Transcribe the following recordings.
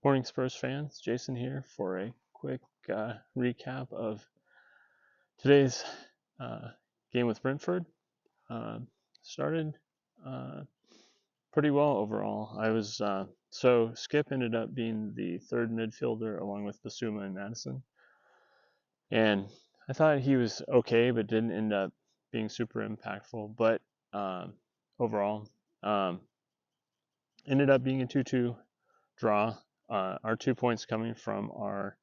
Morning Spurs fans, Jason here for a quick recap of today's game with Brentford. Started pretty well overall. So Skip ended up being the third midfielder along with Basuma and Madison, and I thought he was okay, but didn't end up being super impactful. But overall, ended up being a 2-2 draw. Our 2 points coming from our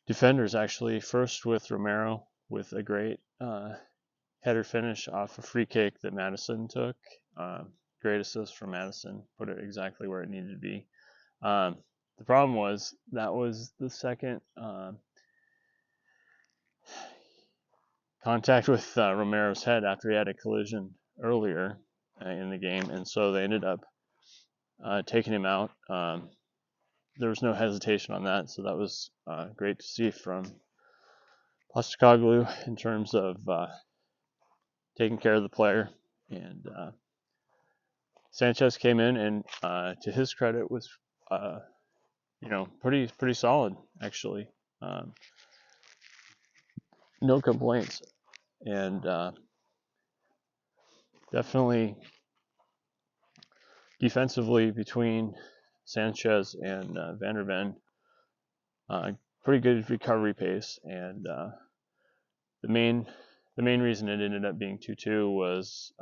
defenders, actually. First with Romero with a great header finish off a free kick that Madison took. Great assist from Madison, put it exactly where it needed to be. The problem was that was the second contact with Romero's head after he had a collision earlier in the game, and so they ended up taking him out. There was no hesitation on that, so that was great to see from Postecoglou in terms of taking care of the player. And Sanchez came in and, to his credit, was pretty solid actually. No complaints, and definitely defensively between Sanchez and Van der Ven, pretty good recovery pace, and the main reason it ended up being 2-2 was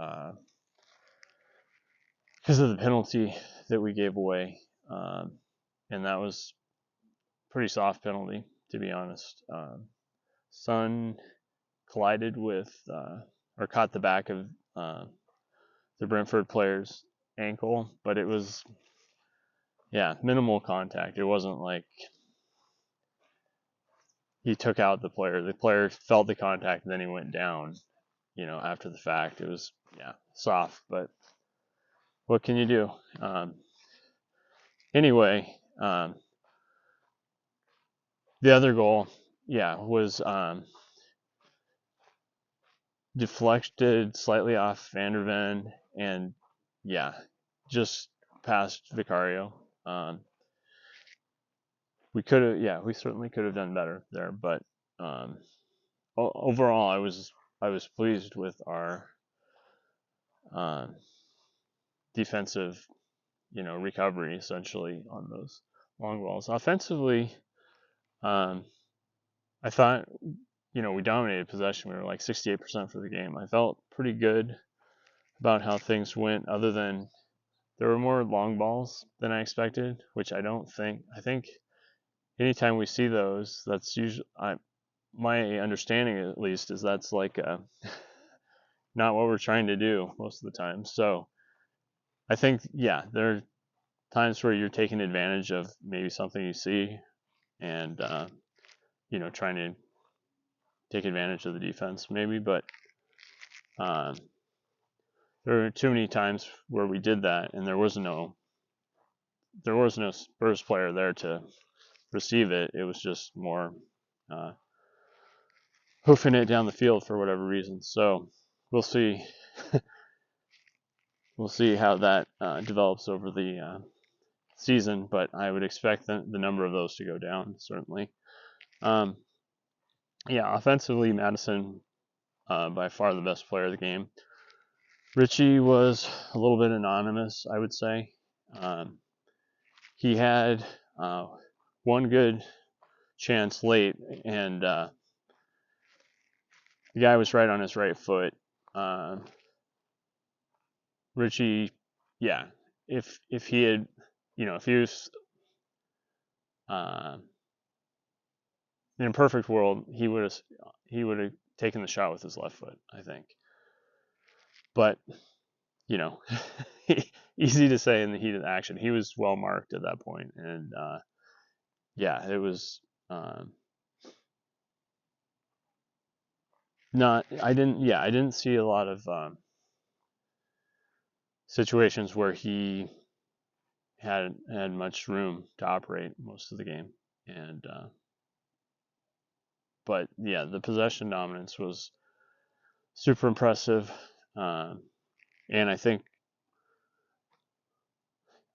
because of the penalty that we gave away, and that was pretty soft penalty, to be honest. Son collided with or caught the back of the Brentford player's ankle, but it was minimal contact. It wasn't like he took out the player. The player felt the contact and then he went down, after the fact. It was soft, but what can you do? Anyway, the other goal, was deflected slightly off Van der Ven and just past Vicario. We certainly could have done better there, but overall, I was pleased with our defensive, recovery essentially on those long balls. Offensively, I thought, we dominated possession. We were like 68% for the game. I felt pretty good about how things went, other than there were more long balls than I expected, which I think anytime we see those, that's usually, my understanding at least, is that's like not what we're trying to do most of the time. So I think, there are times where you're taking advantage of maybe something you see and, trying to take advantage of the defense maybe, but there were too many times where we did that and there was no Spurs player there to receive it. It was just more hoofing it down the field for whatever reason. So we'll see. We'll see how that develops over the season, but I would expect the number of those to go down, certainly. Offensively, Madison by far the best player of the game. Richie was a little bit anonymous, I would say. He had one good chance late, and the guy was right on his right foot. Richie, if he had, if he was in a perfect world, he would have taken the shot with his left foot, I think. But easy to say in the heat of action. He was well marked at that point, and it was not. I didn't see a lot of situations where he had much room to operate most of the game, and but the possession dominance was super impressive, and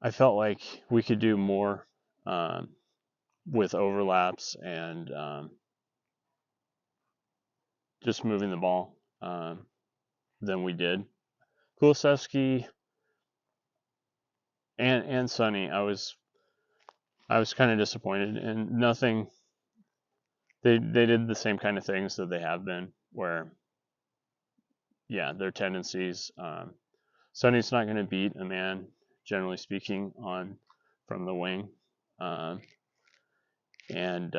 I felt like we could do more with overlaps and just moving the ball than we did. Kulusevski and Sonny, I was kind of disappointed, and nothing. They did the same kind of things that they have been, where their tendencies. Sonny's not going to beat a man, generally speaking, from the wing, and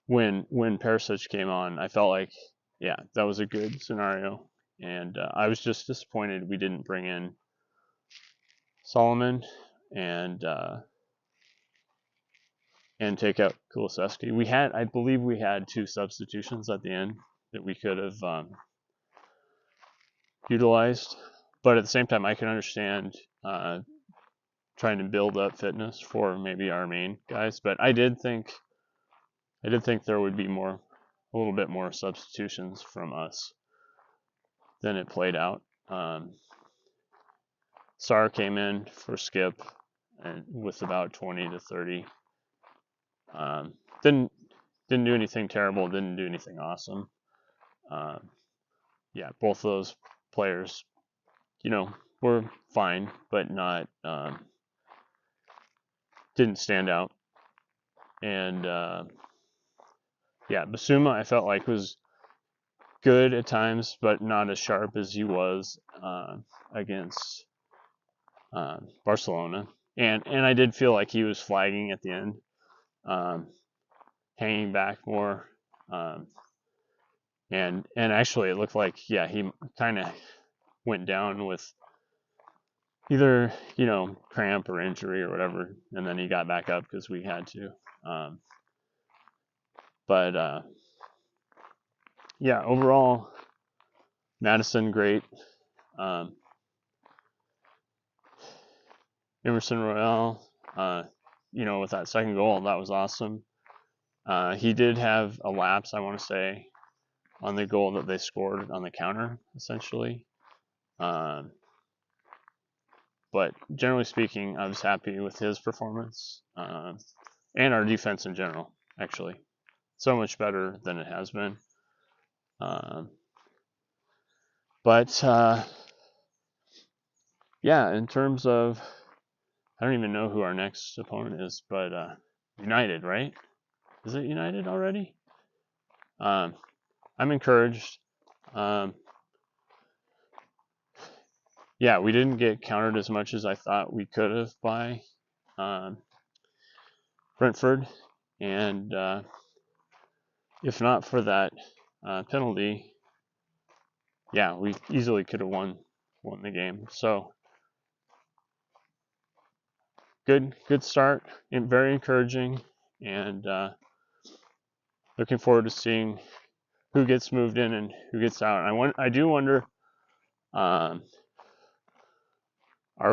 when Perisic came on, I felt like that was a good scenario, and I was just disappointed we didn't bring in Solomon and take out Kulusevski. I believe we had 2 substitutions at the end that we could have utilized, but at the same time, I can understand trying to build up fitness for maybe our main guys, but I did think there would be a little bit more substitutions from us than it played out. Sar came in for Skip and with about 20 to 30. Didn't do anything terrible, didn't do anything awesome. Both those players, were fine, but not didn't stand out. And Basuma, I felt like was good at times, but not as sharp as he was against Barcelona. And I did feel like he was flagging at the end, hanging back more. And actually, it looked like he kind of went down with either cramp or injury or whatever, and then he got back up because we had to. But overall, Madison great. Emerson Royale, with that second goal, that was awesome. He did have a lapse, I want to say, on the goal that they scored on the counter, essentially. But generally speaking, I was happy with his performance and our defense in general, actually. So much better than it has been. In terms of, I don't even know who our next opponent is, but United, right? Is it United already? I'm encouraged. We didn't get countered as much as I thought we could have by Brentford, and if not for that penalty, we easily could have won the game. So good start, and very encouraging, and looking forward to seeing who gets moved in and who gets out. I do wonder, are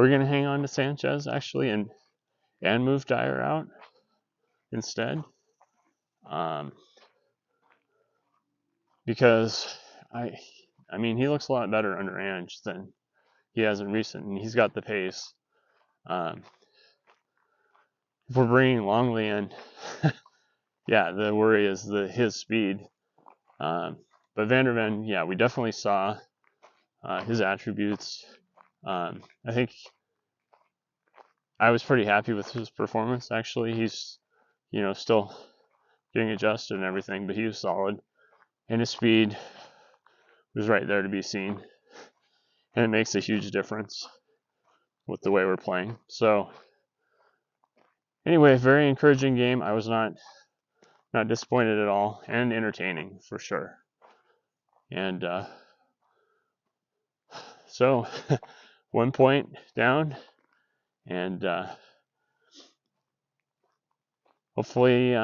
we going to hang on to Sanchez actually and move Dyer out instead? Because I mean, he looks a lot better under Ange than he has in recent, and he's got the pace. If we're bringing Longley in, the worry is his speed. But Van der Ven, we definitely saw his attributes. I think I was pretty happy with his performance, actually. He's, still getting adjusted and everything, but he was solid. And his speed was right there to be seen. And it makes a huge difference with the way we're playing. So, anyway, very encouraging game. I was not disappointed at all, and entertaining for sure. And so 1 point down, and hopefully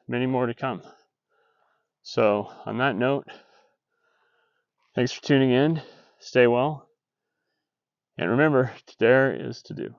many more to come. So on that note, thanks for tuning in. Stay well, and remember, to dare is to do.